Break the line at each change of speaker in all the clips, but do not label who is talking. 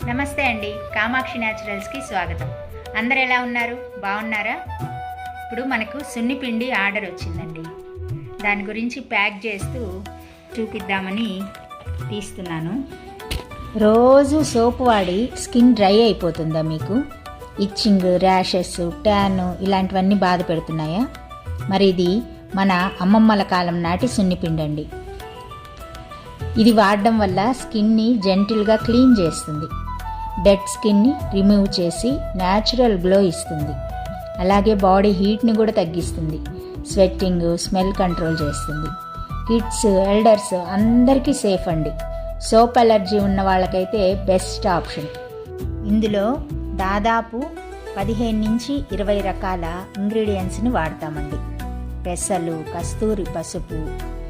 నమస్తే అండి, కామాక్షి న్యాచురల్స్కి స్వాగతం. అందరు ఎలా ఉన్నారు? బాగున్నారా? ఇప్పుడు మనకు సున్నిపిండి ఆర్డర్ వచ్చిందండి. దాని గురించి ప్యాక్ చేస్తూ చూపిద్దామని తీస్తున్నాను. రోజు సోప్ వాడి స్కిన్ డ్రై అయిపోతుందా మీకు? ఇచ్చింగ్, ర్యాషెస్, ట్యాన్ ఇలాంటివన్నీ బాధ పెడుతున్నాయా? మరి ఇది మన అమ్మమ్మల కాలం నాటి సున్నిపిండి అండి. ఇది వాడడం వల్ల స్కిన్ని జెంటిల్గా క్లీన్ చేస్తుంది, డెడ్ స్కిన్ని రిమూవ్ చేసి న్యాచురల్ గ్లో ఇస్తుంది. అలాగే బాడీ హీట్ని కూడా తగ్గిస్తుంది, స్వెట్టింగ్, స్మెల్ కంట్రోల్ చేస్తుంది. కిడ్స్, ఎల్డర్స్ అందరికీ సేఫ్ అండి. సోప్ అలర్జీ ఉన్న వాళ్ళకైతే బెస్ట్ ఆప్షన్. ఇందులో దాదాపు 15 నుంచి 20 రకాల ఇంగ్రీడియంట్స్ని వాడతామండి. పెసలు, కస్తూరి పసుపు,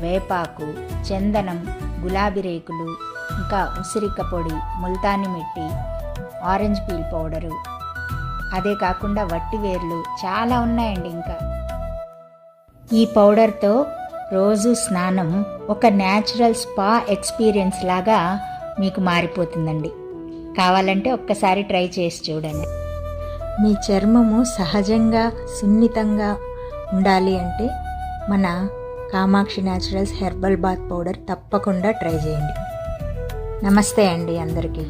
వేపాకు, చందనం, గులాబీ రేకులు, ఇంకా ఉసిరిక పొడి, ముల్తాని మిట్టి, ఆరెంజ్ పీల్ పౌడరు, అదే కాకుండా వట్టివేర్లు చాలా ఉన్నాయండి. ఇంకా ఈ పౌడర్తో రోజు స్నానం ఒక న్యాచురల్ స్పా ఎక్స్పీరియన్స్ లాగా మీకు మారిపోతుందండి. కావాలంటే ఒక్కసారి ట్రై చేసి చూడండి. మీ చర్మము సహజంగా సున్నితంగా ఉండాలి అంటే మన Kamakshi naturals herbal bath powder తప్పకుండా ట్రై చేయండి. నమస్తే అండి అందరికీ.